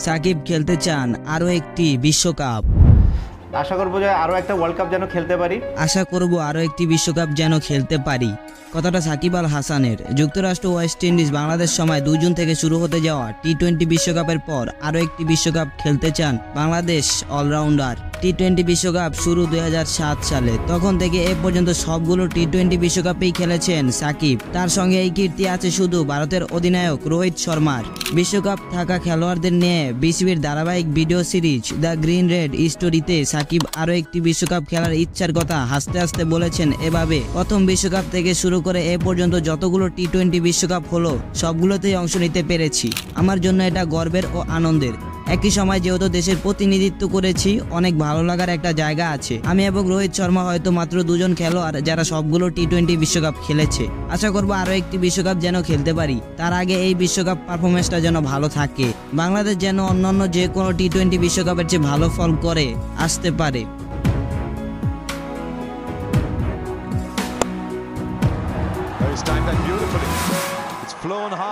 সাকিব খেলতে চান আরও একটি বিশ্বকাপ। আশা করবো যে আরও একটা ওয়ার্ল্ড কাপ যেন খেলতে পারি। আশা করব আরও একটি বিশ্বকাপ যেন খেলতে পারি। কথাটা সাকিব আল হাসানের। যুক্তরাষ্ট্র ওয়েস্ট ইন্ডিজ বাংলাদেশ সময় 2 জুন থেকে শুরু হতে যাওয়া টি-20 বিশ্বকাপের পর আরও একটি বিশ্বকাপ খেলতে চান বাংলাদেশ অলরাউন্ডার। টি-20 বিশ্বকাপ শুরু 2007 সালে। তখন থেকে এ পর্যন্ত সবগুলো টি-20 বিশ্বকাপেই খেলেছেন সাকিব। তার সঙ্গে এই কীর্তি আছে শুধু ভারতের অধিনায়ক রোহিত শর্মার। বিশ্বকাপ থাকা খেলোয়াড়দের নিয়ে বিসিবির ধারাবাহিক video series the green red স্টোরিতে সাকিব আরও একটি বিশ্বকাপ খেলার ইচ্ছার কথা হাসতে হাসতে বলেছেন এভাবে, প্রথম বিশ্বকাপ থেকে শুরু করে এ পর্যন্ত যতগুলো টি-20 বিশ্বকাপ হলো সবগুলোতেই অংশ নিতে পেরেছি। আমার জন্য এটা গর্বের ও আনন্দের। একই সময় যেহেতু দেশের প্রতিনিধিত্ব করেছি, অনেক ভালো লাগার একটা জায়গা আছে। আমি এবং রোহিত শর্মা হয়তো মাত্র 2 জন খেলোয়াড় যারা সবগুলো টি-20 বিশ্বকাপ খেলেছে। আশা করবো আরও একটি বিশ্বকাপ যেন খেলতে পারি। তার আগে এই বিশ্বকাপ পারফরমেন্সটা যেন ভালো থাকে। বাংলাদেশ যেন অন্যান্য যে কোনো টি-20 বিশ্বকাপের চেয়ে ভালো ফল করে আসতে পারে। He's timed that beautifully. It's flown hard.